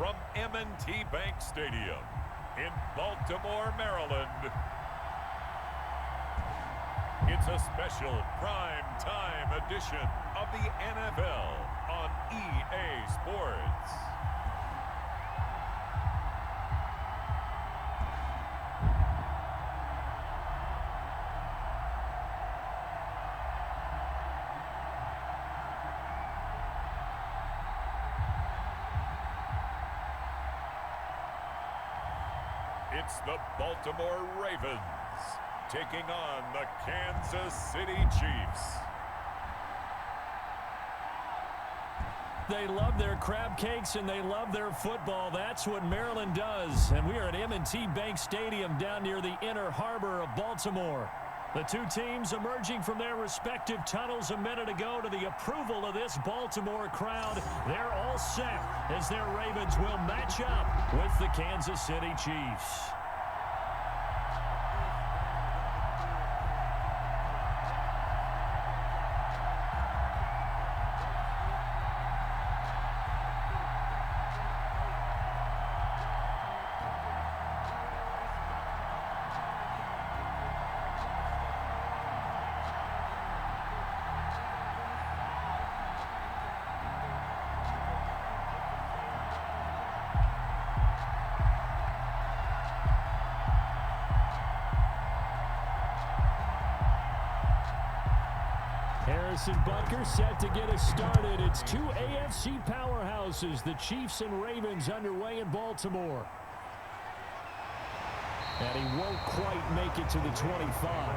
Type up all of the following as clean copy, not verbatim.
from M&T Bank Stadium in Baltimore, Maryland. It's a special prime time edition of the NFL on EA Sports. It's the Baltimore Ravens taking on the Kansas City Chiefs. They love their crab cakes and they love their football. That's what Maryland does. And we are at M&T Bank Stadium down near the inner harbor of Baltimore. The two teams emerging from their respective tunnels a minute ago to the approval of this Baltimore crowd. They're all set as their Ravens will match up with the Kansas City Chiefs. Harrison Butker set to get us started. It's two AFC powerhouses, the Chiefs and Ravens, underway in Baltimore. And he won't quite make it to the 25.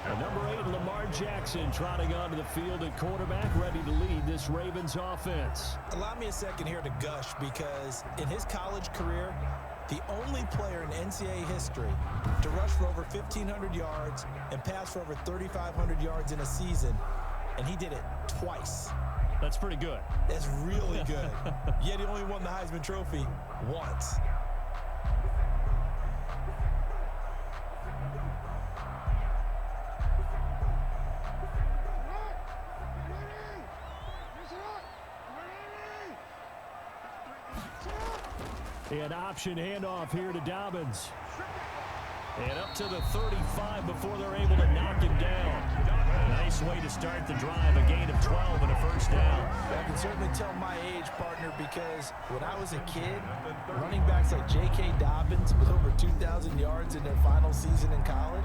And number 8, Lamar Jackson, trotting onto the field at quarterback, ready to lead this Ravens offense. Allow me a second here to gush, because in his college career, the only player in NCAA history to rush for over 1,500 yards and pass for over 3,500 yards in a season, and he did it twice. That's pretty good. That's really good. Yet he only won the Heisman Trophy once. An option handoff here to Dobbins. And up to the 35 before they're able to knock him down. Nice way to start the drive, a gain of 12 and a first down. I can certainly tell my age, partner, because when I was a kid, running backs like J.K. Dobbins with over 2,000 yards in their final season in college,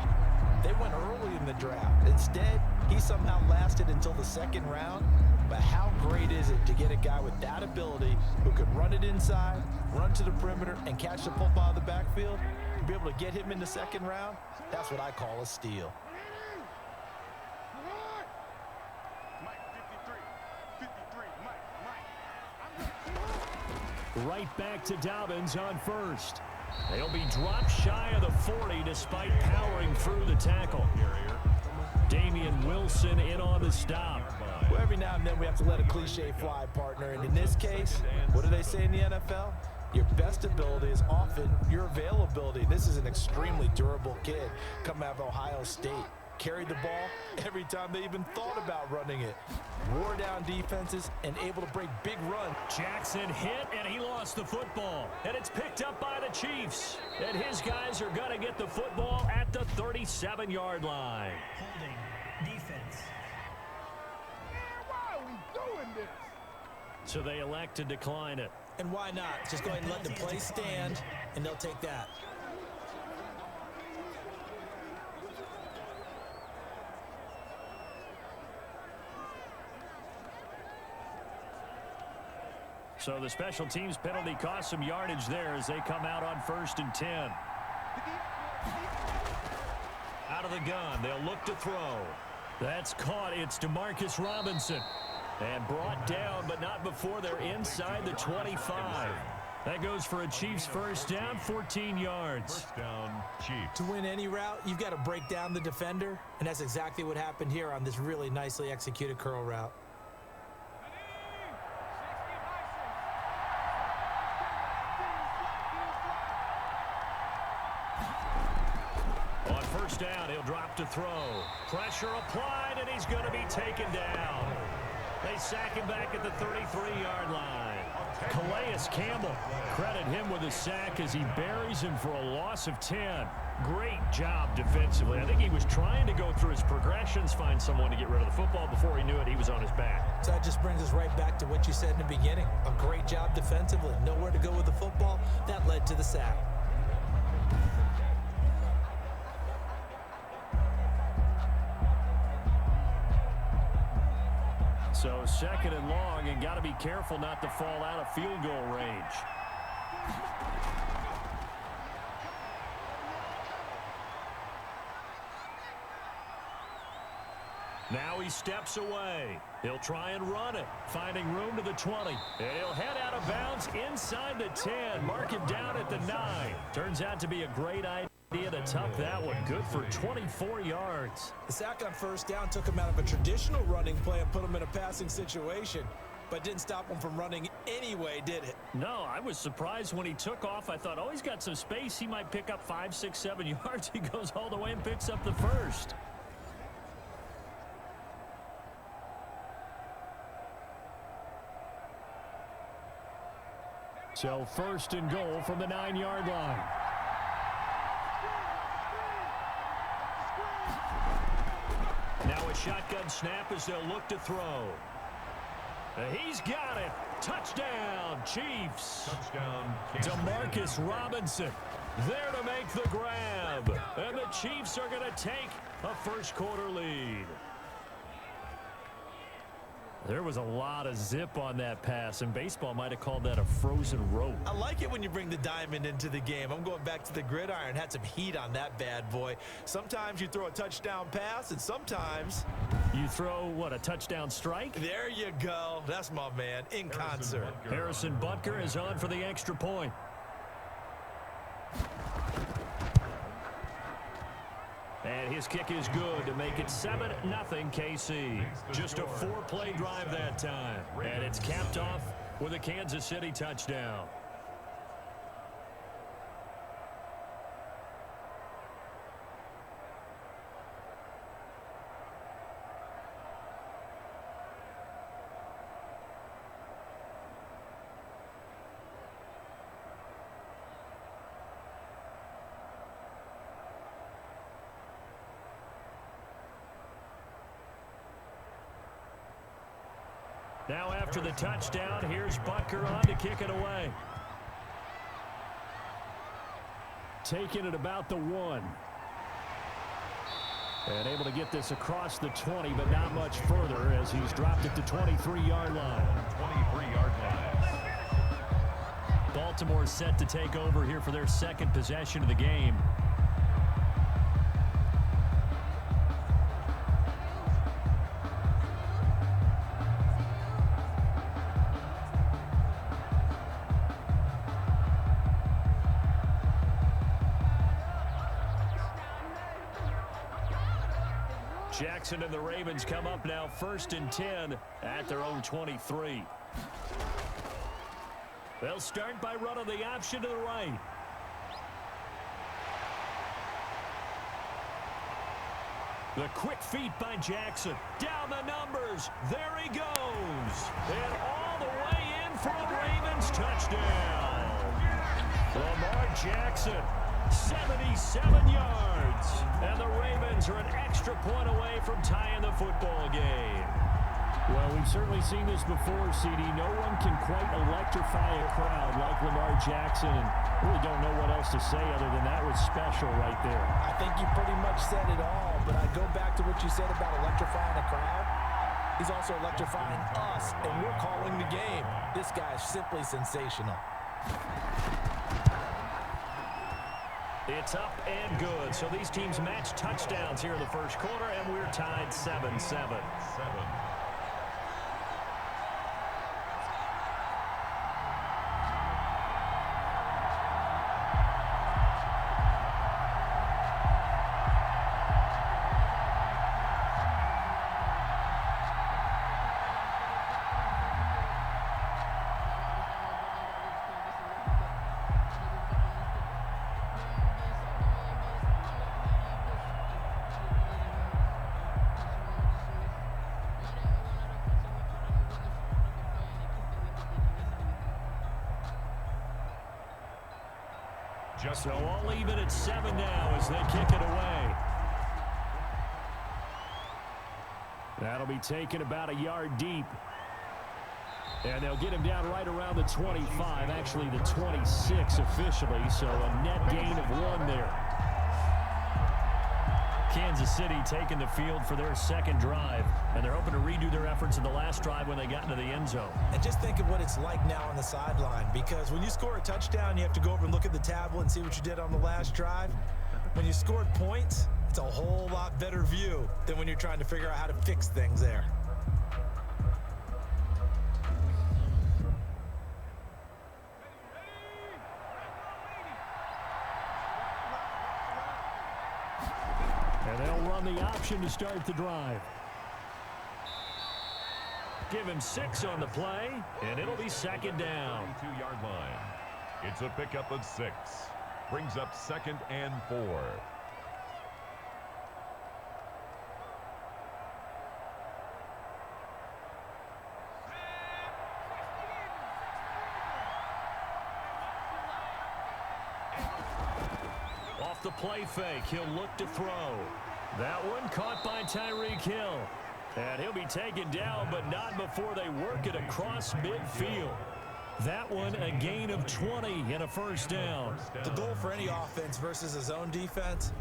they went early in the draft. Instead, he somehow lasted until the second round. But how great is it to get a guy with that ability who can run it inside, run to the perimeter, and catch the football out of the backfield? To be able to get him in the second round, that's what I call a steal. Right back to Dobbins on first. They'll be dropped shy of the 40 despite powering through the tackle. Damian Wilson in on the stop. Well, every now and then we have to let a cliche fly, partner. And in this case, what do they say in the NFL? Your best ability is often your availability. This is an extremely durable kid coming out of Ohio State. Carried the ball every time they even thought about running it. Wore down defenses and able to break big runs. Jackson hit, and he lost the football. And it's picked up by the Chiefs. And his guys are going to get the football at the 37-yard line. Holding defense. Why are we doing this? So they elect to decline it. And why not? Just go ahead and let the play stand, and they'll take that. So the special teams penalty cost some yardage there as they come out on 1st and 10. Out of the gun, they'll look to throw. That's caught. It's Demarcus Robinson. And brought down, but not before they're inside the 25. That goes for a Chiefs first down, 14 yards. First down, Chiefs. To win any route, you've got to break down the defender, and that's exactly what happened here on this really nicely executed curl route. On first down, he'll drop to throw. Pressure applied, and he's going to be taken down. They sack him back at the 33-yard line. Campbell. Credit him with a sack as he buries him for a loss of 10. Great job defensively. I think he was trying to go through his progressions, find someone to get rid of the football. Before he knew it, he was on his back. So that just brings us right back to what you said in the beginning. A great job defensively. Nowhere to go with the football. That led to the sack. So 2nd and long, and got to be careful not to fall out of field goal range. Now he steps away. He'll try and run it, finding room to the 20. And he'll head out of bounds inside the 10. Mark him down at the 9. Turns out to be a great idea to tuck that one. Good for 24 yards. The sack on 1st down took him out of a traditional running play and put him in a passing situation, but didn't stop him from running anyway, did it? No, I was surprised when he took off. I thought, oh, he's got some space. He might pick up 5, 6, 7 yards. He goes all the way and picks up the 1st. So 1st and goal from the 9-yard line. Now a shotgun snap as they'll look to throw. He's got it. Touchdown, Chiefs. Touchdown, Demarcus Robinson there to make the grab. And the Chiefs are going to take a 1st quarter lead. There was a lot of zip on that pass, and baseball might have called that a frozen rope. I like it when you bring the diamond into the game. I'm going back to the gridiron. Had some heat on that bad boy. Sometimes you throw a touchdown pass, and sometimes you throw, what, a touchdown strike? There you go. That's my man, in concert. Harrison Butker is on for the extra point. And his kick is good to make it 7-0 KC. Just a 4-play drive that time. And it's capped off with a Kansas City touchdown. Now after the touchdown, here's Butker on to kick it away. Taking it about the 1. And able to get this across the 20, but not much further as he's dropped it to 23-yard line. 23-yard line. Baltimore set to take over here for their 2nd possession of the game. Jackson and the Ravens come up now 1st and 10 at their own 23. They'll start by running the option to the right. The quick feet by Jackson. Down the numbers. There he goes. And all the way in for a Ravens touchdown. Lamar Jackson, 77 yards. And the Ravens are an extra point away from tying the football game. Well, we've certainly seen this before, CD. No one can quite electrify a crowd like Lamar Jackson, and really don't know what else to say other than that was special right there. I think you pretty much said it all, but I go back to what you said about electrifying a crowd. He's also electrifying us, and we're calling the game. This guy's simply sensational. It's up and good. So these teams match touchdowns here in the 1st quarter, and we're tied 7-7. So all even at 7 now as they kick it away. That'll be taken about a yard deep. And they'll get him down right around the 25, actually the 26 officially, so a net gain of 1 there. Kansas City taking the field for their second drive, and they're hoping to redo their efforts in the last drive when they got into the end zone. And just think of what it's like now on the sideline, because when you score a touchdown, you have to go over and look at the tablet and see what you did on the last drive. When you scored points, it's a whole lot better view than when you're trying to figure out how to fix things there. And they'll run the option to start the drive. Give him 6 on the play, and it'll be second down. 22-yard line. It's a pickup of 6. Brings up 2nd and 4. Off the play fake, he'll look to throw. That one caught by Tyreek Hill. And he'll be taken down, but not before they work it across midfield. That one a gain of 20 and a first down. The goal for any offense versus a zone defense,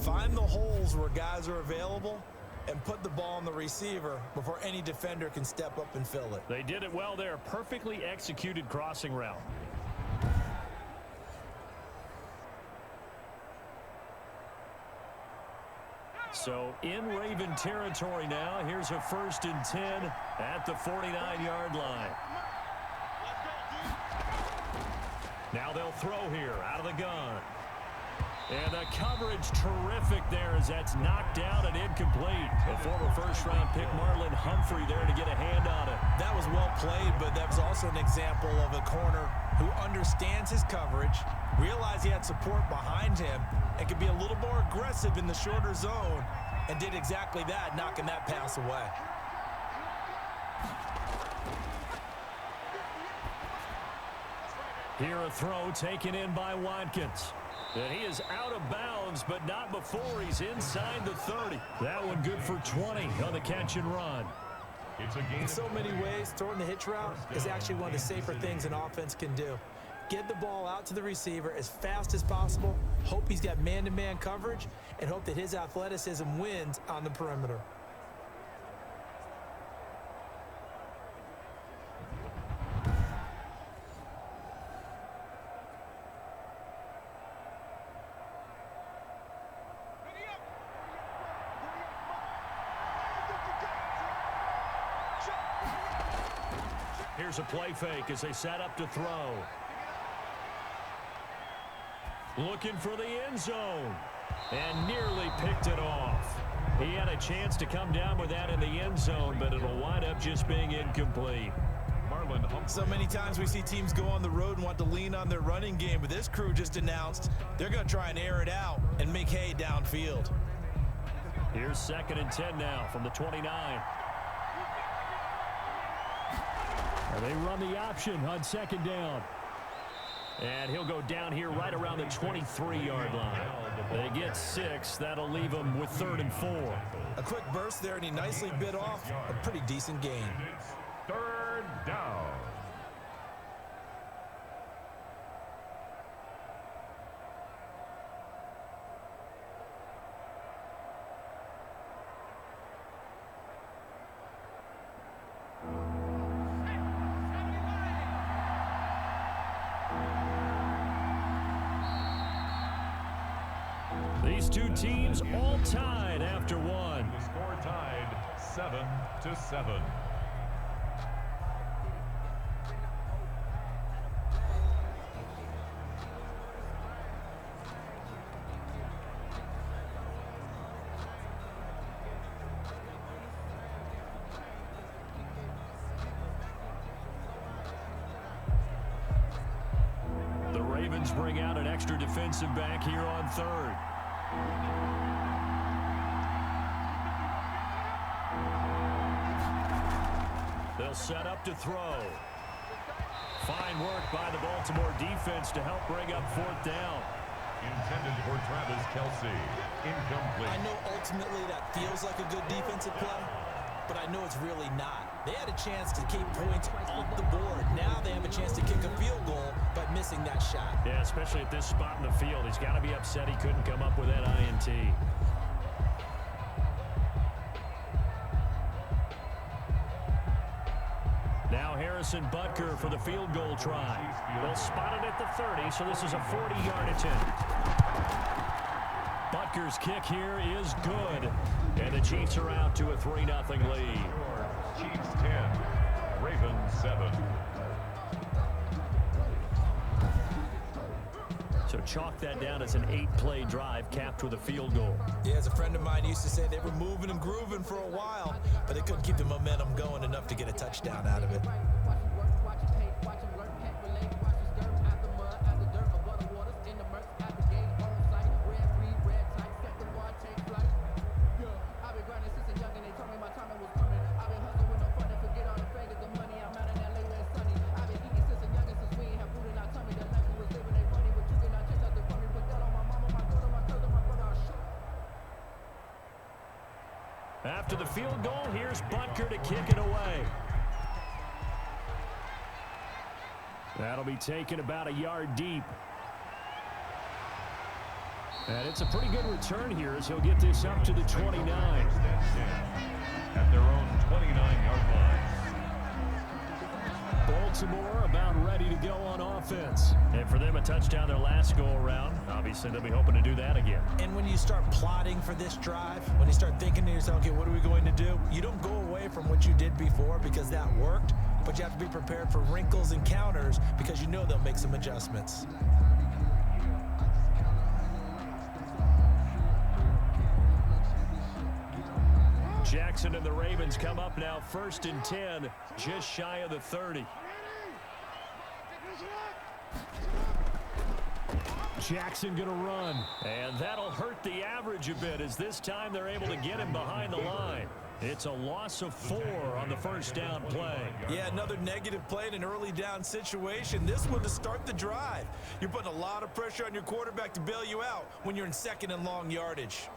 find the holes where guys are available and put the ball on the receiver before any defender can step up and fill it. They did it well there. Perfectly executed crossing route. So in Raven territory now. Here's a 1st and 10 at the 49-yard line. Now they'll throw here out of the gun. And the coverage terrific there as that's knocked down and incomplete. A former first-round pick, Marlon Humphrey, there to get a hand on it. That was well played, but that was also an example of a corner who understands his coverage, realized he had support behind him, and could be a little more aggressive in the shorter zone, and did exactly that, knocking that pass away. Here a throw taken in by Watkins. And he is out of bounds, but not before he's inside the 30. That one good for 20 on the catch and run. In so many ways, throwing the hitch route is actually one of the safer things an offense can do. Get the ball out to the receiver as fast as possible, hope he's got man-to-man coverage, and hope that his athleticism wins on the perimeter. Here's a play fake as they set up to throw. Looking for the end zone. And nearly picked it off. He had a chance to come down with that in the end zone, but it'll wind up just being incomplete. So many times we see teams go on the road and want to lean on their running game, but this crew just announced they're going to try and air it out and make hay downfield. Here's 2nd and 10 now from the 29. And they run the option on 2nd down. And he'll go down here right around the 23-yard line. They get 6. That'll leave them with 3rd and 4. A quick burst there, and he nicely bit off a pretty decent gain. 3rd down. These two teams all tied after one. The score tied 7-7. The Ravens bring out an extra defensive back here on 3rd. They'll set up to throw. Fine work by the Baltimore defense to help bring up 4th down. Intended for Travis Kelce. Incomplete. I know ultimately that feels like a good defensive play, but I know it's really not. They had a chance to keep points off the board. Now they have a chance to kick a field goal by missing that shot. Yeah, especially at this spot in the field. He's got to be upset he couldn't come up with that INT. Now Harrison Butker for the field goal try. They'll spot it at the 30, so this is a 40-yard attempt. Butker's kick here is good, and the Chiefs are out to a 3-0 lead. Chiefs 10, Ravens 7. So chalk that down as an 8-play drive capped with a field goal. Yeah, as a friend of mine used to say, they were moving and grooving for a while, but they couldn't keep the momentum going enough to get a touchdown out of it. After the field goal, here's Butker to kick it away. That'll be taken about a yard deep. And it's a pretty good return here as he'll get this up to the 29. At their own 29-yard line. Baltimore about ready to go on offense. And for them, a touchdown their last go-around. Obviously, they'll be hoping to do that again. And when you start plotting for this drive, when you start thinking to yourself, okay, what are we going to do? You don't go away from what you did before because that worked, but you have to be prepared for wrinkles and counters because you know they'll make some adjustments. Jackson and the Ravens come up now 1st and 10, just shy of the 30. Jackson going to run, and that'll hurt the average a bit as this time they're able to get him behind the line. It's a loss of 4 on the first down play. Yeah, another negative play in an early down situation. This one to start the drive. You're putting a lot of pressure on your quarterback to bail you out when you're in second and long yardage.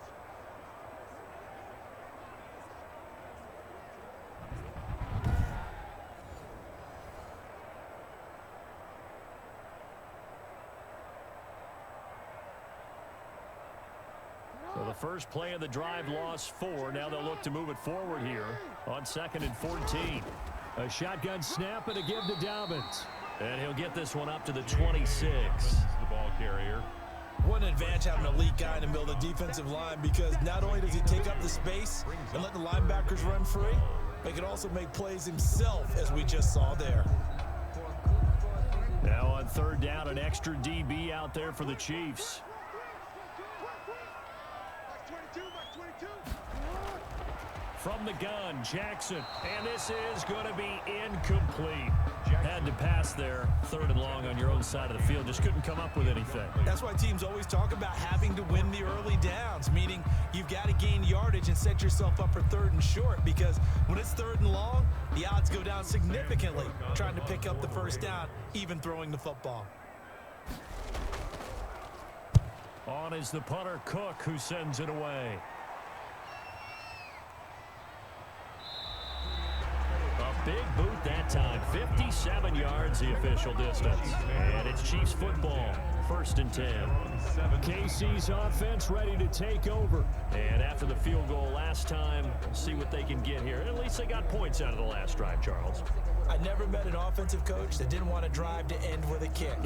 So the first play of the drive lost 4. Now they'll look to move it forward here on 2nd and 14. A shotgun snap and a give to Dobbins. And he'll get this one up to the 26. The ball carrier. What an advantage having an elite guy in the middle of the defensive line because not only does he take up the space and let the linebackers run free, but he can also make plays himself as we just saw there. Now on 3rd down, an extra DB out there for the Chiefs. From the gun, Jackson, and this is going to be incomplete. Had to pass there, 3rd and long on your own side of the field. Just couldn't come up with anything. That's why teams always talk about having to win the early downs, meaning you've got to gain yardage and set yourself up for 3rd and short because when it's 3rd and long, the odds go down significantly trying to pick up the first down, even throwing the football. On is the punter, Cook, who sends it away. Big boot that time. 57 yards the official distance. And it's Chiefs football. 1st and 10. KC's offense ready to take over. And after the field goal last time, see what they can get here. At least they got points out of the last drive, Charles. I never met an offensive coach that didn't want to drive to end with a kick.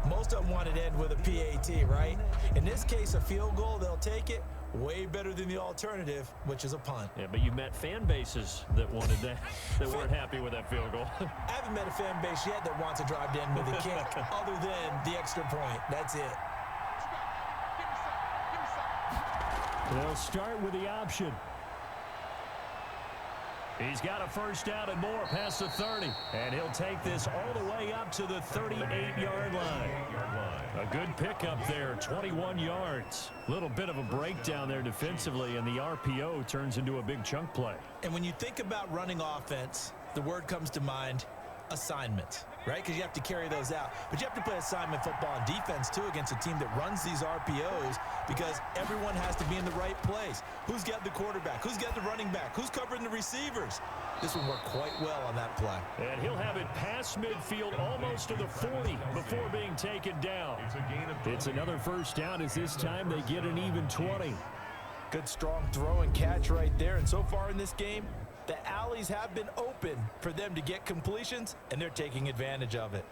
Most of them wanted to end with a PAT, right? In this case, a field goal, they'll take it. Way better than the alternative, which is a punt. Yeah, but you've met fan bases that wanted that, that weren't happy with that field goal. I haven't met a fan base yet that wants to drive to end with a kick, other than the extra point. That's it. They'll start with the option. He's got a first down and more past the 30. And he'll take this all the way up to the 38-yard line. A good pickup there, 21 yards. Little bit of a breakdown there defensively, and the RPO turns into a big chunk play. And when you think about running offense, the word comes to mind, assignment. right? Because you have to carry those out. But you have to play assignment football and defense, too, against a team that runs these RPOs because everyone has to be in the right place. Who's got the quarterback? Who's got the running back? Who's covering the receivers? This one worked quite well on that play. And he'll have it past midfield almost to the 40 before being taken down. It's another first down as this time they get an even 20. Good strong throw and catch right there. And so far in this game, the alleys have been open for them to get completions, and they're taking advantage of it.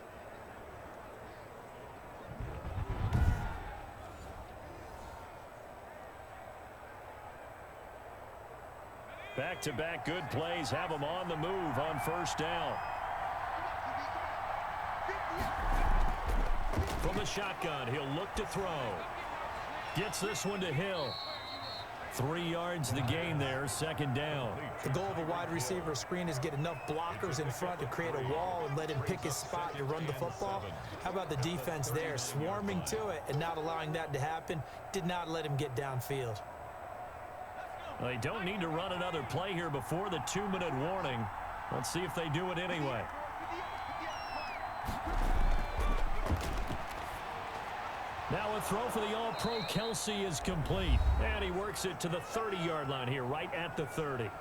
Back-to-back good plays have them on the move on first down. From the shotgun, he'll look to throw. Gets this one to Hill. 3 yards the gain there, second down. The goal of a wide receiver screen is get enough blockers in front to create a wall and let him pick his spot to run the football. How about the defense there, swarming to it and not allowing that to happen? Did not let him get downfield. They don't need to run another play here before the 2-minute warning. Let's see if they do it anyway. Now a throw for the All-Pro Kelsey is complete. And he works it to the 30-yard line here, right at the 30.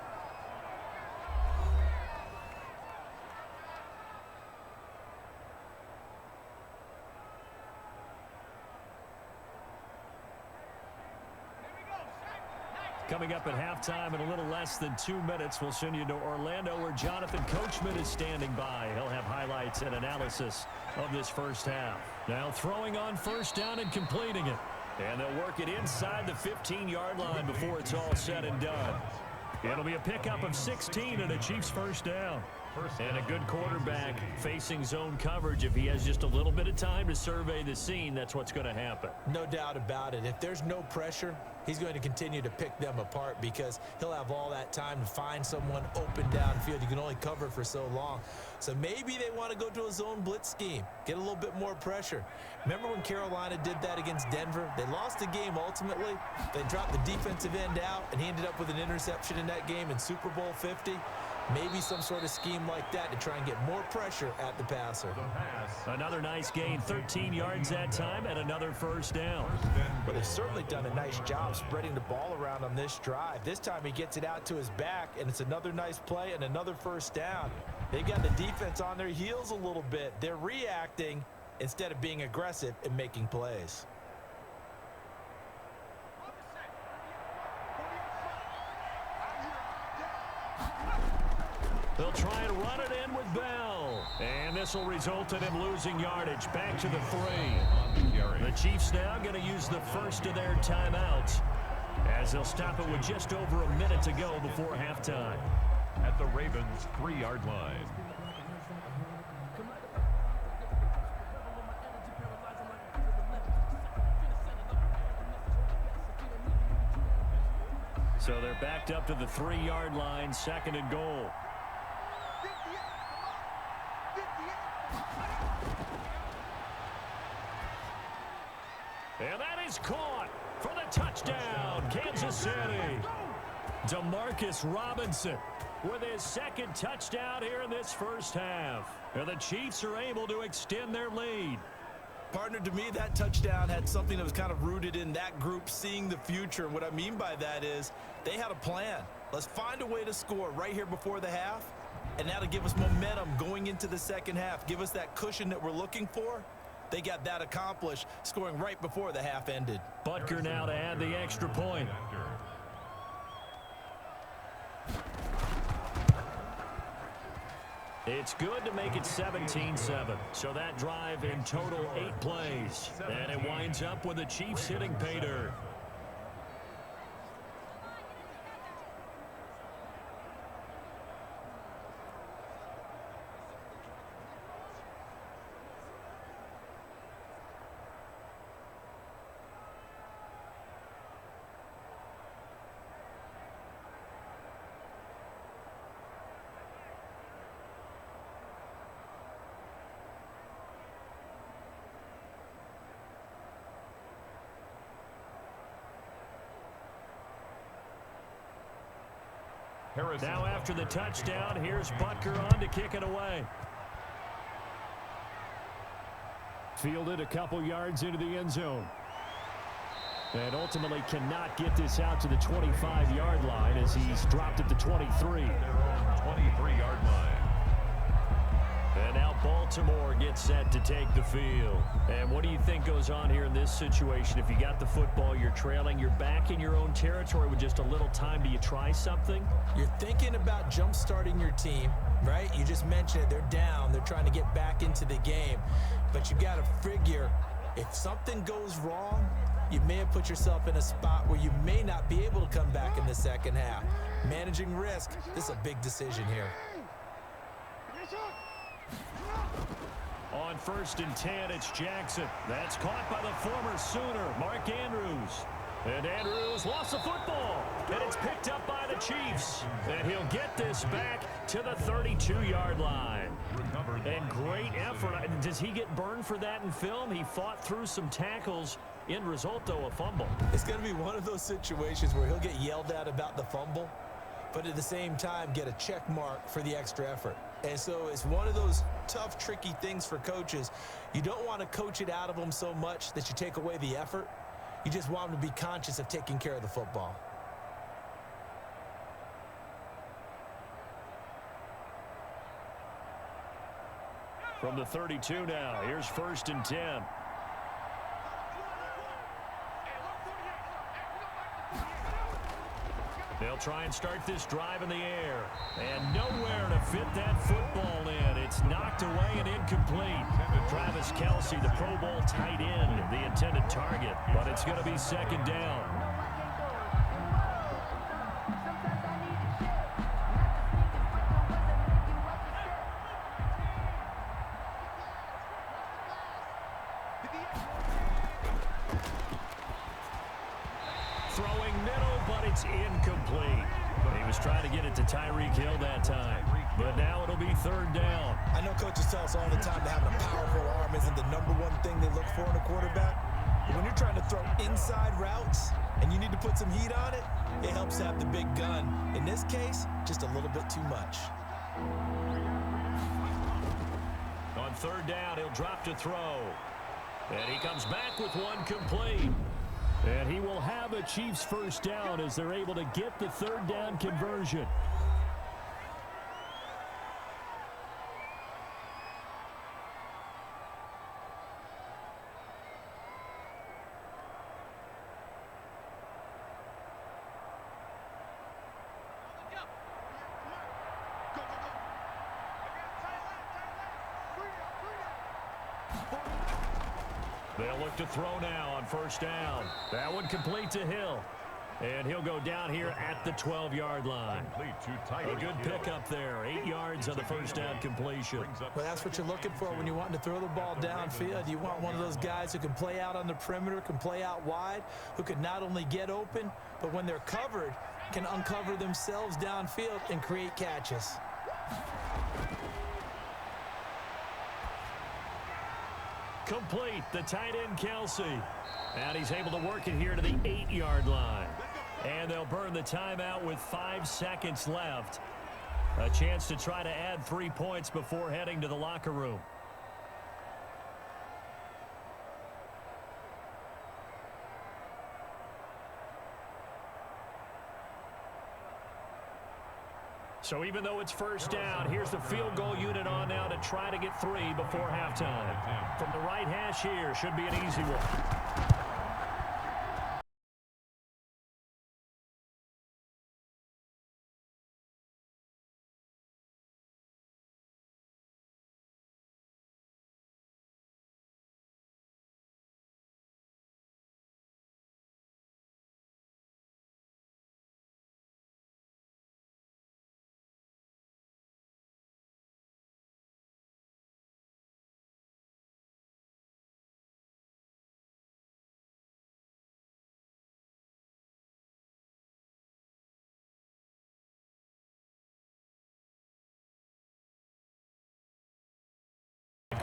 Coming up at halftime in a little less than 2 minutes, we'll send you to Orlando where Jonathan Coachman is standing by. He'll have highlights and analysis of this first half. Now throwing on first down and completing it. And they'll work it inside the 15-yard line before it's all said and done. It'll be a pickup of 16 and a Chiefs first down. And a good quarterback facing zone coverage. If he has just a little bit of time to survey the scene, that's what's going to happen. No doubt about it. If there's no pressure, he's going to continue to pick them apart because he'll have all that time to find someone open downfield. You can only cover for so long. So maybe they want to go to a zone blitz scheme, get a little bit more pressure. Remember when Carolina did that against Denver? They lost the game ultimately. They dropped the defensive end out, and he ended up with an interception in that game in Super Bowl 50. Maybe some sort of scheme like that to try and get more pressure at the passer. Another nice gain, 13 yards that time, and another first down. But they've certainly done a nice job spreading the ball around on this drive. This time he gets it out to his back, and it's another nice play and another first down. They've got the defense on their heels a little bit. They're reacting instead of being aggressive and making plays. They'll try and run it in with Bell. And this will result in him losing yardage. Back to the 3. The Chiefs now going to use the first of their timeouts as they'll stop it with just over a minute to go before halftime. At the Ravens' 3-yard line. So they're backed up to the 3-yard line, second and goal. And that is caught for the touchdown, Kansas City. Demarcus Robinson with his second touchdown here in this first half. And the Chiefs are able to extend their lead. Partner, to me, that touchdown had something that was kind of rooted in that group seeing the future. And what I mean by that is they had a plan. Let's find a way to score right here before the half, and that'll give us momentum going into the second half. Give us that cushion that we're looking for. They got that accomplished, scoring right before the half ended. Butker now to add the extra point. It's good to make it 17-7. So that drive in total 8 plays. And it winds up with the Chiefs hitting pay dirt. Now after the touchdown, here's Butker on to kick it away. Fielded a couple yards into the end zone. And ultimately cannot get this out to the 25-yard line as he's dropped at the 23. Their own 23-yard line. And now Baltimore gets set to take the field. And what do you think goes on here in this situation? If you got the football, you're trailing, you're back in your own territory with just a little time. Do you try something? You're thinking about jump-starting your team, right? You just mentioned it. They're down. They're trying to get back into the game. But you got to figure if something goes wrong, you may have put yourself in a spot where you may not be able to come back in the second half. Managing risk, this is a big decision here. On 1st and 10, it's Jackson. That's caught by the former Sooner, Mark Andrews. And Andrews lost the football, and it's picked up by the Chiefs. And he'll get this back to the 32-yard line. And great effort. Does he get burned for that in film? He fought through some tackles. End result, though, a fumble. It's going to be one of those situations where he'll get yelled at about the fumble, but at the same time get a check mark for the extra effort. And so it's one of those tough, tricky things for coaches. You don't want to coach it out of them so much that you take away the effort. You just want them to be conscious of taking care of the football. From the 32 now, here's 1st and 10. They'll try and start this drive in the air. And nowhere to fit that football in. It's knocked away and incomplete. Travis Kelce, the Pro Bowl tight end, the intended target. But it's going to be 2nd down. Throwing middle, but it's incomplete. He was trying to get it to Tyreek Hill that time. But now it'll be 3rd down. I know coaches tell us all the time that having a powerful arm isn't the #1 thing they look for in a quarterback. But when you're trying to throw inside routes and you need to put some heat on it, it helps to have the big gun. In this case, just a little bit too much. On 3rd down, he'll drop to throw. And he comes back with one complete. And he will have a Chiefs 1st down as they're able to get the 3rd down conversion. They'll look to throw now on 1st down. That one complete to Hill. And he'll go down here at the 12-yard line. A good pickup there. 8 yards on the 1st down completion. Well, that's what you're looking for when you want to throw the ball downfield. You want one of those guys who can play out on the perimeter, can play out wide, who can not only get open, but when they're covered, can uncover themselves downfield and create catches. Complete, the tight end Kelce. And he's able to work it here to the 8-yard line. And they'll burn the timeout with 5 seconds left. A chance to try to add 3 points before heading to the locker room. So even though it's 1st down, here's the field goal unit on now to try to get 3 before halftime. From the right hash here, should be an easy one.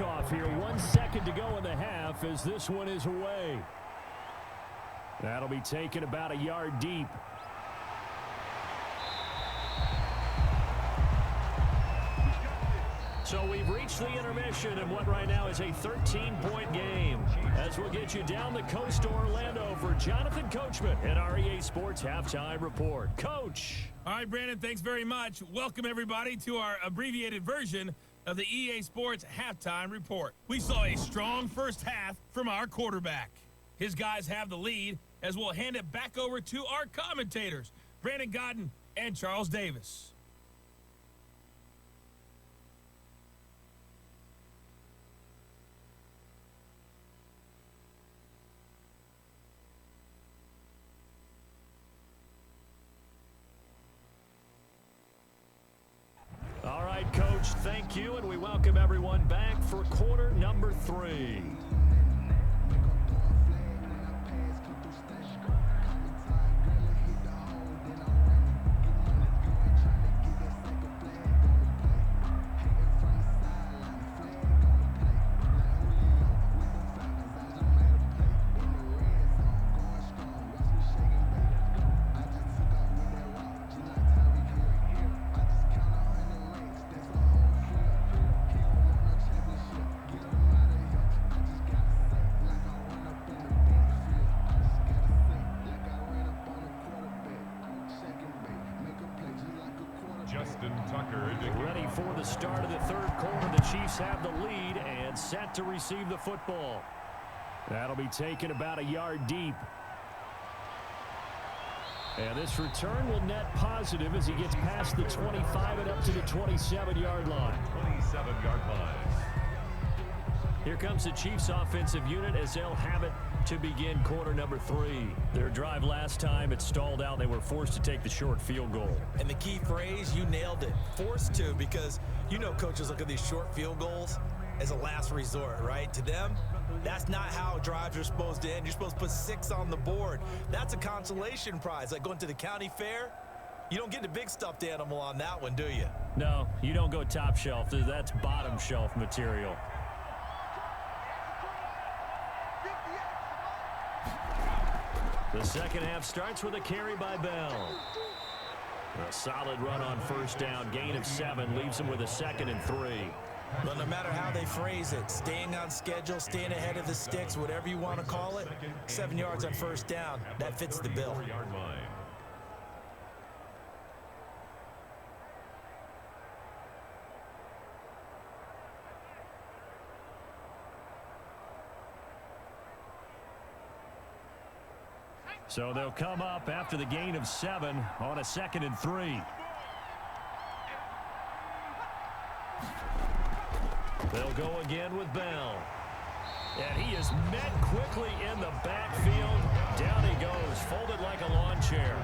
Off here, 1 second to go in the half as this one is away. That'll be taken about a yard deep. So we've reached the intermission in what right now is a 13-point game. As we'll get you down the coast to Orlando for Jonathan Coachman and our EA Sports Halftime Report. Coach. All right, Brandon, thanks very much. Welcome, everybody, to our abbreviated version of the EA Sports Halftime Report. We saw a strong first half from our quarterback. His guys have the lead as we'll hand it back over to our commentators, Brandon Godden and Charles Davis. All right, Coach, thank you, and we welcome everyone back for quarter number 3. Ready for the start of the third quarter. The Chiefs have the lead and set to receive the football. That'll be taken about a yard deep. And this return will net positive as he gets past the 25 and up to the 27-yard line. 27-yard line. Here comes the Chiefs offensive unit as they'll have it to begin quarter number 3. Their drive last time, it stalled out. They were forced to take the short field goal. And the key phrase, you nailed it, forced to, because you know coaches look at these short field goals as a last resort, right? To them, that's not how drives are supposed to end. You're supposed to put 6 on the board. That's a consolation prize, like going to the county fair. You don't get the big stuffed animal on that one, do you? No, you don't go top shelf. That's bottom shelf material. The second half starts with a carry by Bell. A solid run on first down. Gain of 7 leaves him with a 2nd and 3. But no matter how they phrase it, staying on schedule, staying ahead of the sticks, whatever you want to call it, 7 yards on first down, that fits the bill. So they'll come up after the gain of 7 on a 2nd and 3. They'll go again with Bell. And he is met quickly in the backfield. Down he goes, folded like a lawn chair.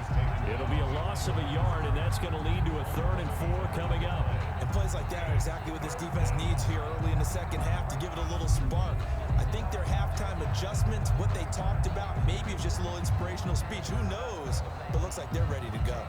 It'll be a loss of a yard, and that's going to lead to a 3rd and 4 coming up. And plays like that are exactly what this defense needs here early in the second half to give it a little spark. I think their halftime adjustments, what they talked about, maybe it's just a little inspirational speech. Who knows? But looks like they're ready to go.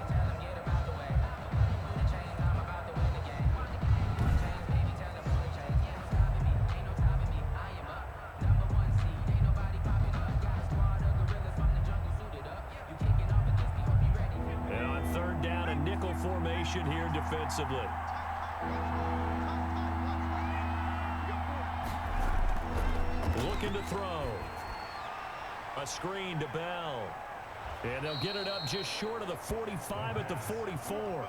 And on 3rd down, a nickel formation here defensively. Looking to throw. A screen to Bell. And they'll get it up just short of the 45 at the 44.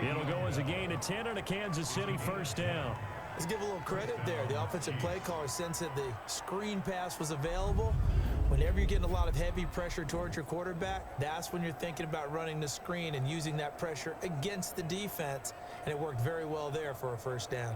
It'll go as a gain of 10 and a Kansas City first down. Let's give a little credit there. The offensive play caller sensed that the screen pass was available. Whenever you're getting a lot of heavy pressure towards your quarterback, that's when you're thinking about running the screen and using that pressure against the defense. And it worked very well there for a first down.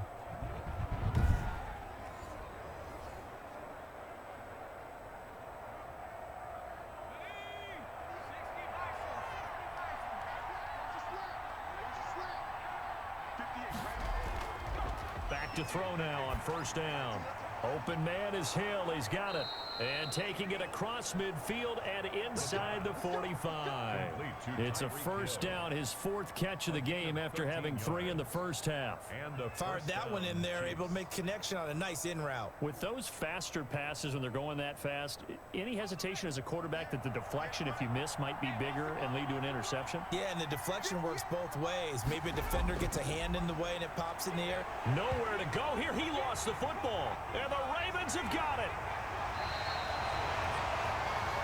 Back to throw now on first down. Open man is Hill. He's got it. And taking it across midfield and inside the 45. It's a first down, his 4th catch of the game after having 3 in the first half. Fired that one in there, able to make connection on a nice in route. With those faster passes when they're going that fast, any hesitation as a quarterback that the deflection, if you miss, might be bigger and lead to an interception? Yeah, and the deflection works both ways. Maybe a defender gets a hand in the way and it pops in the air. Nowhere to go here. He lost the football. And the Ravens have got it.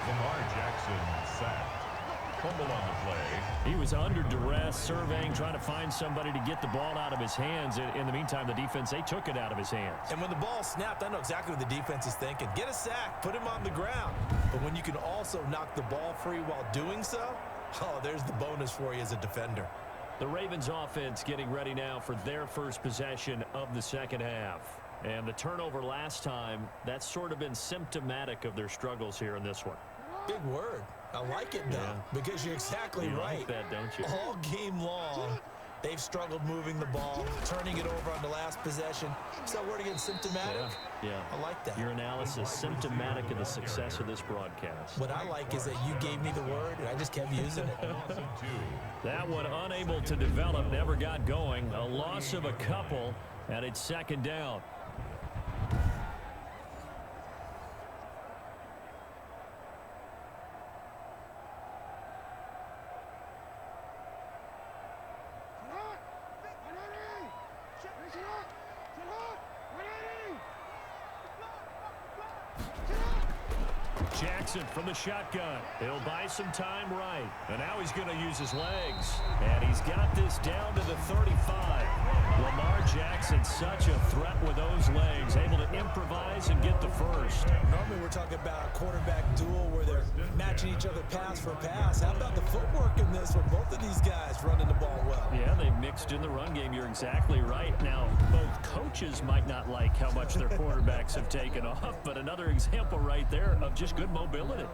Lamar Jackson sacked. Fumble on the play. He was under duress, surveying, trying to find somebody to get the ball out of his hands. In the meantime, the defense, they took it out of his hands. And when the ball snapped, I know exactly what the defense is thinking. Get a sack, put him on the ground. But when you can also knock the ball free while doing so, oh, there's the bonus for you as a defender. The Ravens offense getting ready now for their first possession of the second half. And the turnover last time, that's sort of been symptomatic of their struggles here in this one. Big word. I like it, though, because you're exactly right. Like that, don't you? All game long, they've struggled moving the ball, turning it over on the last possession. So word again, symptomatic? Yeah. I like that. Your analysis, symptomatic of the success of this broadcast. What I like is that you gave me the word, and I just kept using it. That one unable to develop, never got going. A loss of a couple, and it's second down. Jackson from the shotgun. He'll buy some time right. And now he's going to use his legs. And he's got this down to the 35. Lamar Jackson, such a threat with those legs, able to improvise and get the first. Normally we're talking about a quarterback duel where they're matching each other pass for pass. How about the footwork in this one? Both of these guys running the ball well. Yeah, they mixed in the run game. You're exactly right. Now, both coaches might not like how much their quarterbacks have taken off, but another example right there of just good mobility.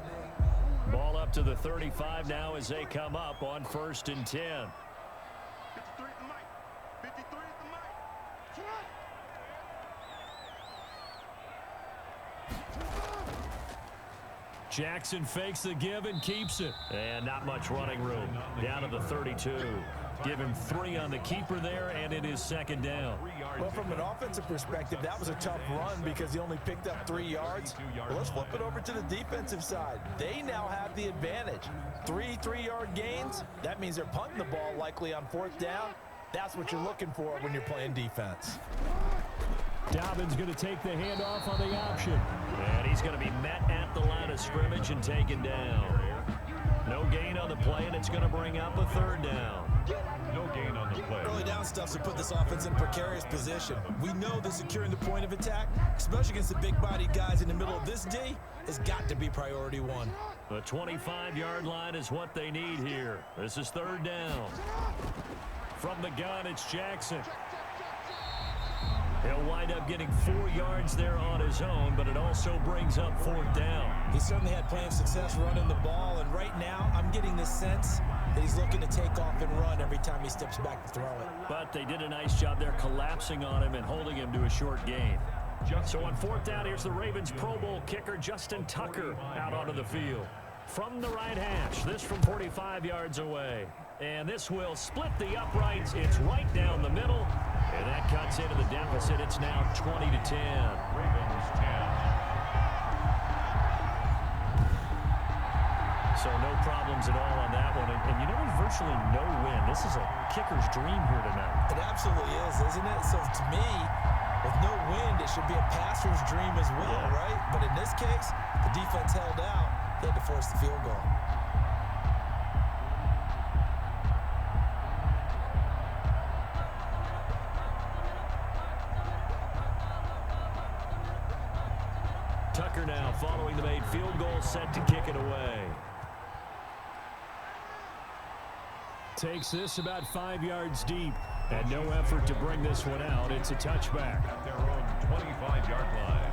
Ball up to the 35 now as they come up on 1st and 10. Jackson fakes the give and keeps it. And not much running room. Down to the 32. Give him 3 on the keeper there, and it is second down. Well, from an offensive perspective, that was a tough run because he only picked up 3 yards. Well, let's flip it over to the defensive side. They now have the advantage. 3 3-yard gains. That means they're punting the ball likely on 4th down. That's what you're looking for when you're playing defense. Dobbins going to take the handoff on the option. And he's going to be met at the line of scrimmage and taken down. No gain on the play, and it's going to bring up a 3rd down. No gain on the play. Early down stuff's to put this offense in a precarious position. We know that securing the point of attack, especially against the big-bodied guys in the middle of this D, has got to be priority 1. The 25-yard line is what they need here. This is 3rd down. From the gun, it's Jackson. He'll wind up getting 4 yards there on his own, but it also brings up 4th down. He certainly had plenty of success running the ball, and right now I'm getting the sense that he's looking to take off and run every time he steps back to throw it. But they did a nice job there collapsing on him and holding him to a short gain. So on 4th down, here's the Ravens Pro Bowl kicker Justin Tucker out onto the field. From the right hash, this from 45 yards away. And this will split the uprights. It's right down the middle. And that cuts into the deficit. It's now 20-10. Ravens 10. So no problems at all on that one. And you know, there's virtually no win. This is a kicker's dream here tonight. It absolutely is, isn't it? So to me, with no wind, it should be a passer's dream as well, right? But in this case, the defense held out. They had to force the field goal. Tucker now following the made field goal, set to kick it away. Takes this about 5 yards deep, and no effort to bring this one out. It's a touchback. At their own 25-yard line.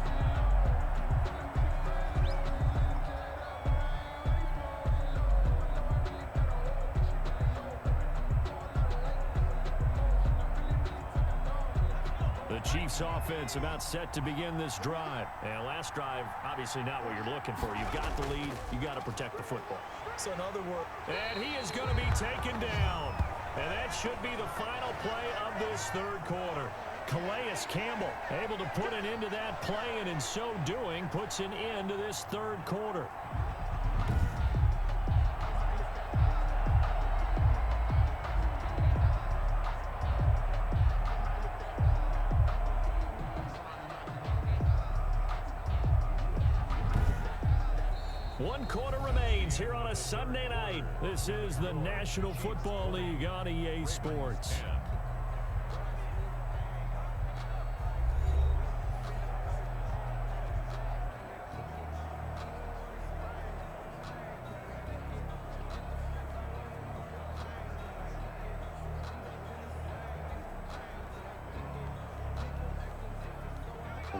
The Chiefs offense about set to begin this drive. And last drive, obviously not what you're looking for. You've got the lead. You've got to protect the football. So in other words, and he is going to be taken down. And that should be the final play of this third quarter. Calais Campbell able to put an end to that play, and in so doing, puts an end to this third quarter. One quarter remains here on a Sunday night. This is the National Football League on EA Sports.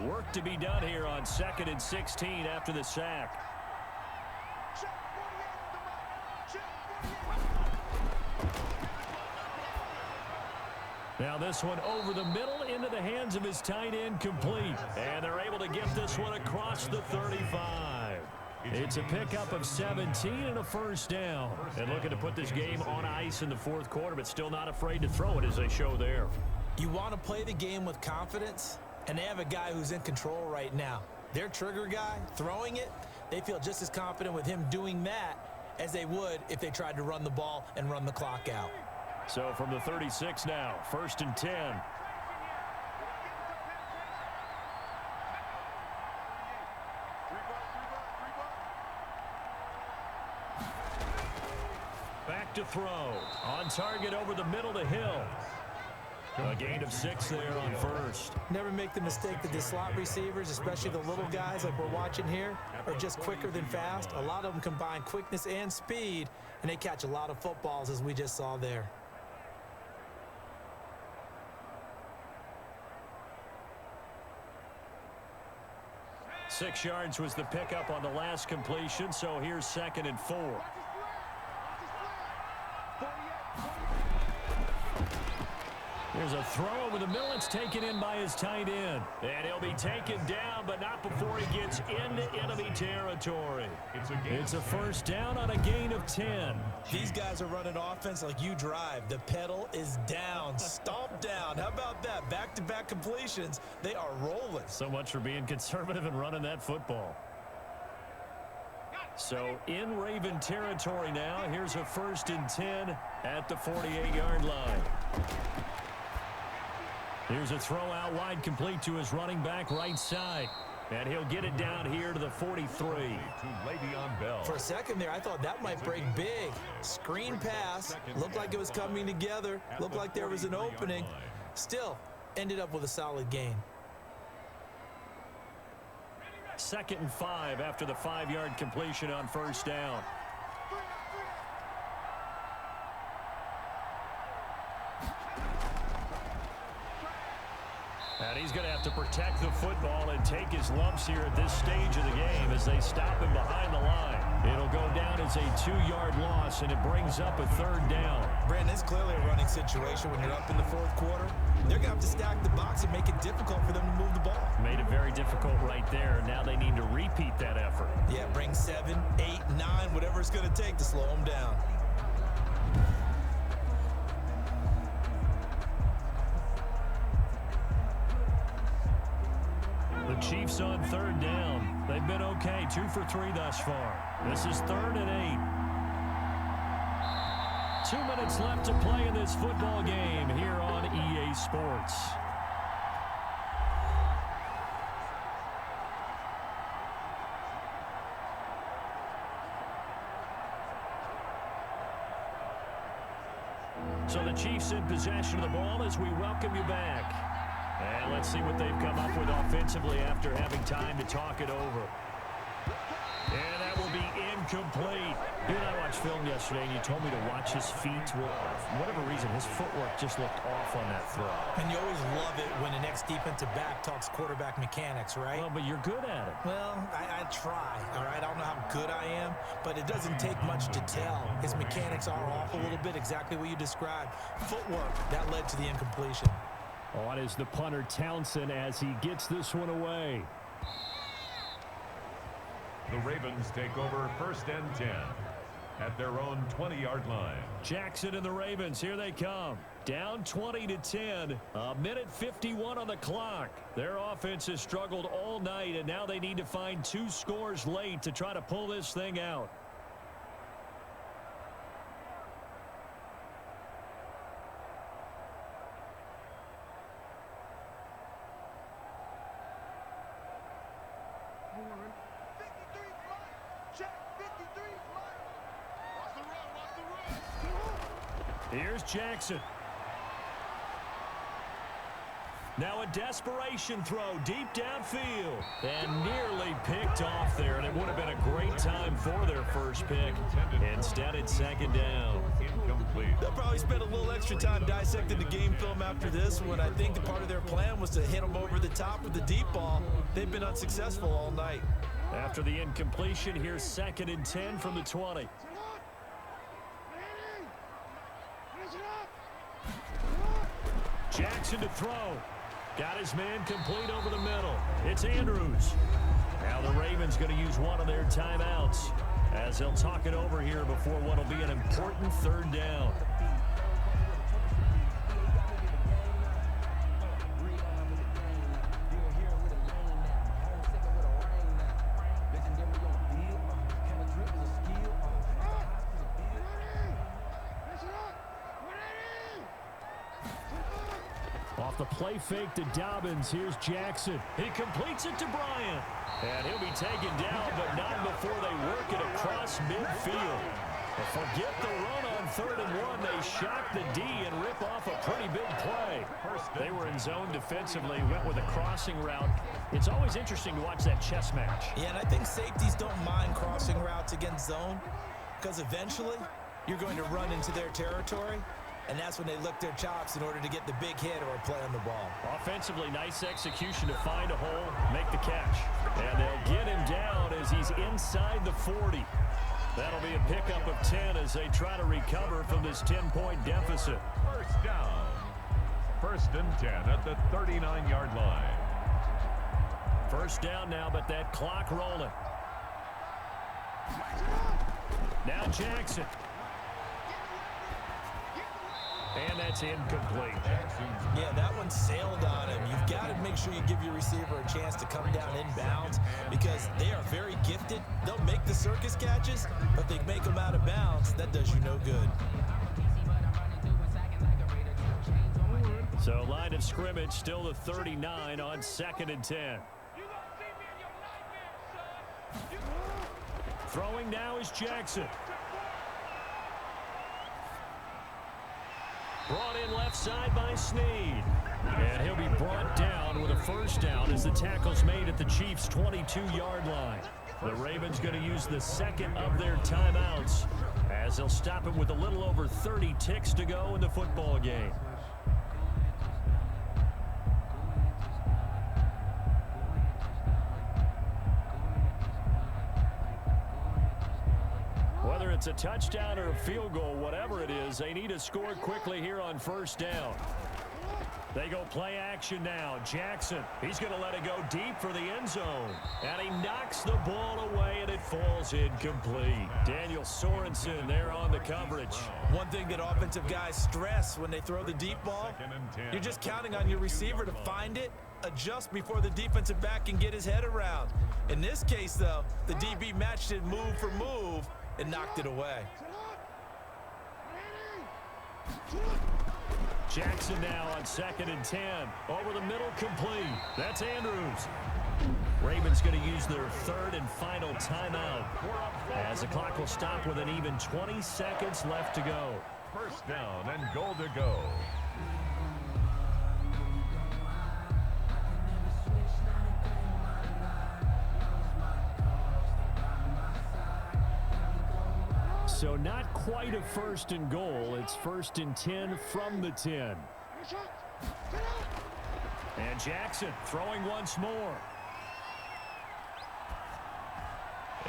Work to be done here on 2nd and 16 after the sack. Now this one over the middle into the hands of his tight end, complete. And they're able to get this one across the 35. It's a pickup of 17 and a first down. And looking to put this game on ice in the fourth quarter, but still not afraid to throw it as they show there. You want to play the game with confidence, and they have a guy who's in control right now. Their trigger guy, throwing it, they feel just as confident with him doing that as they would if they tried to run the ball and run the clock out. So from the 36 now, 1st and 10. Back to throw. On target over the middle to Hill. A gain of 6 there on first. Never make the mistake that the slot receivers, especially the little guys like we're watching here, are just quicker than fast. A lot of them combine quickness and speed, and they catch a lot of footballs as we just saw there. Six yards was the pickup on the last completion, so here's 2nd and 4. There's a throw over the middle. It's taken in by his tight end. And he'll be taken down, but not before he gets into enemy territory. It's a first down on a gain of 10. These guys are running offense like you drive. The pedal is down, stomp down. How about that? Back-to-back completions. They are rolling. So much for being conservative and running that football. So in Raven territory now. Here's a 1st and 10 at the 48-yard line. Here's a throw out wide, complete to his running back right side. And he'll get it down here to the 43. For a second there, I thought that might break big. Screen pass. Looked like it was coming together. Looked like there was an opening. Still, ended up with a solid gain. 2nd and 5 after the 5-yard completion on first down. And he's going to have to protect the football and take his lumps here at this stage of the game as they stop him behind the line. It'll go down as a 2-yard loss, and it brings up a 3rd down. Brandon, it's clearly a running situation when you're up in the fourth quarter. They're going to have to stack the box and make it difficult for them to move the ball. Made it very difficult right there. Now they need to repeat that effort. Yeah, bring 7, 8, 9, whatever it's going to take to slow them down. The Chiefs on 3rd down. They've been okay, 2 for 3 thus far. This is 3rd and 8. 2 minutes left to play in this football game here on EA Sports. So the Chiefs in possession of the ball as we welcome you back. And let's see what they've come up with offensively after having time to talk it over. And that will be incomplete. You and I watched film yesterday, and you told me to watch his feet. Well, for whatever reason, his footwork just looked off on that throw. And you always love it when the next defensive back talks quarterback mechanics, right? Well, but you're good at it. Well, I try, all right? I don't know how good I am, but it doesn't take much to tell. His mechanics are off a little bit, exactly what you described. Footwork, that led to the incompletion. On is the punter Townsend as he gets this one away. The Ravens take over 1st and 10 at their own 20-yard line. Jackson and the Ravens, here they come. Down 20-10, a minute 51 on the clock. Their offense has struggled all night, and now they need to find 2 scores late to try to pull this thing out. Here's Jackson. Now a desperation throw deep downfield. And nearly picked off there. And it would have been a great time for their first pick. Instead, it's 2nd down. Incomplete. They'll probably spend a little extra time dissecting the game film after this one. I think the part of their plan was to hit them over the top with the deep ball. They've been unsuccessful all night. After the incompletion, here's 2nd and 10 from the 20. Jackson to throw. Got his man complete over the middle. It's Andrews. Now the Ravens going to use one of their timeouts as they'll talk it over here before what will be an important 3rd down. Off the play fake to Dobbins, here's Jackson. He completes it to Bryant. And he'll be taken down, but not before they work it across midfield. But forget the run on 3rd and 1. They shock the D and rip off a pretty big play. They were in zone defensively, went with a crossing route. It's always interesting to watch that chess match. Yeah, and I think safeties don't mind crossing routes against zone because eventually you're going to run into their territory. And that's when they lick their chops in order to get the big hit or a play on the ball. Offensively, nice execution to find a hole, make the catch. And they'll get him down as he's inside the 40. That'll be a pickup of 10 as they try to recover from this 10-point deficit. 1st down. 1st and 10 at the 39-yard line. 1st down now, but that clock rolling. Now Jackson. And that's incomplete. Yeah, that one sailed on him. You've got to make sure you give your receiver a chance to come down inbounds because they are very gifted. They'll make the circus catches, but they make them out of bounds. That does you no good. So line of scrimmage still the 39 on 2nd and 10. Throwing now is Jackson. Brought in left side by Snead. And he'll be brought down with a 1st down as the tackle's made at the Chiefs' 22-yard line. The Ravens going to use the 2nd of their timeouts as they'll stop it with a little over 30 ticks to go in the football game. Whether it's a touchdown or a field goal, whatever it is, they need to score quickly here on 1st down. They go play action now. Jackson, he's going to let it go deep for the end zone. And he knocks the ball away, and it falls incomplete. Daniel Sorensen there on the coverage. One thing that offensive guys stress when they throw the deep ball, you're just counting on your receiver to find it, adjust before the defensive back can get his head around. In this case, though, the DB matched it move for move and knocked it away. Jackson now on 2nd and 10. Over the middle, complete. That's Andrews. Ravens going to use their 3rd and final timeout as the clock will stop with an even 20 seconds left to go. 1st down and goal to go. So not quite a 1st and goal. It's 1st and 10 from the 10. And Jackson throwing once more.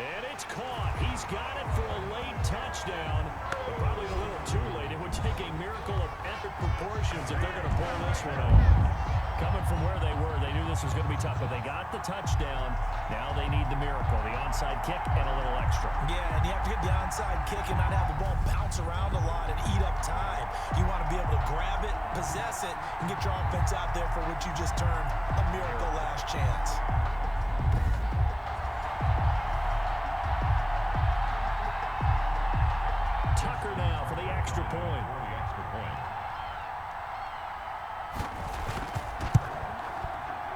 And it's caught. He's got it for a late touchdown. But probably a little too late. It would take a miracle of epic proportions if they're going to pull this one off. Coming from where they were, they knew this was going to be tough, but they got the touchdown. Now they need the miracle, the onside kick and a little extra. Yeah, and you have to get the onside kick and not have the ball bounce around a lot and eat up time. You want to be able to grab it, possess it, and get your offense out there for what you just termed a miracle last chance. Tucker now for the extra point.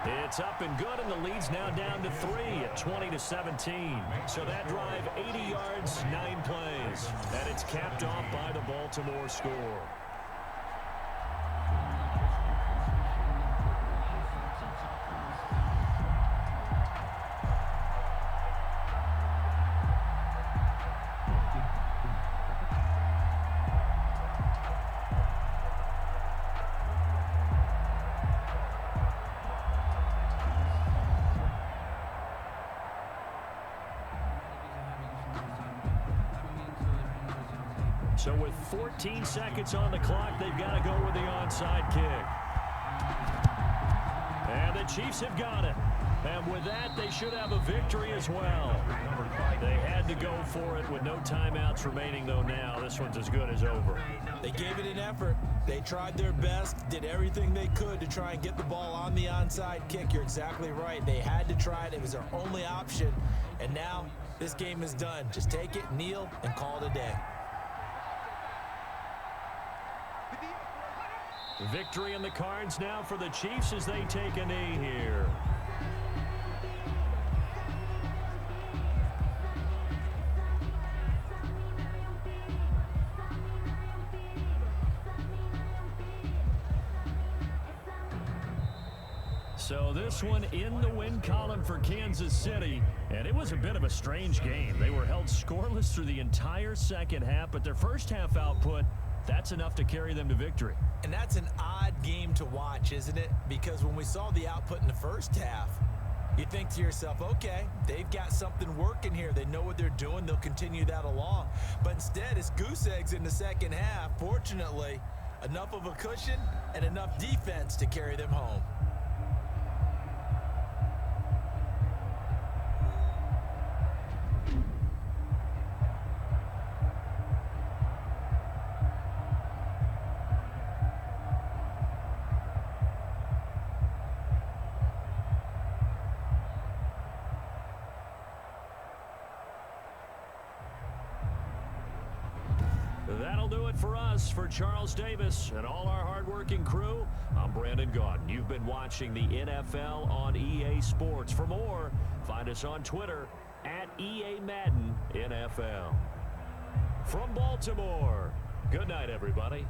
It's up and good, and the lead's now down to 3 at 20-17. So that drive, 80 yards, 9 plays. And it's capped off by the Baltimore score. So with 14 seconds on the clock, they've got to go with the onside kick. And the Chiefs have got it. And with that, they should have a victory as well. They had to go for it with no timeouts remaining, though now. This one's as good as over. They gave it an effort. They tried their best, did everything they could to try and get the ball on the onside kick. You're exactly right. They had to try it. It was their only option. And now this game is done. Just take it, kneel, and call it a day. Victory in the cards now for the Chiefs as they take a knee here. So this one in the win column for Kansas City, and it was a bit of a strange game. They were held scoreless through the entire second half, but their first half output, that's enough to carry them to victory. And that's an odd game to watch, isn't it? Because when we saw the output in the first half, you think to yourself, okay, they've got something working here. They know what they're doing. They'll continue that along. But instead, it's goose eggs in the second half. Fortunately, enough of a cushion and enough defense to carry them home. That'll do it for us. For Charles Davis and all our hardworking crew, I'm Brandon Gaudin. You've been watching the NFL on EA Sports. For more, find us on Twitter at EA Madden NFL. From Baltimore, good night, everybody.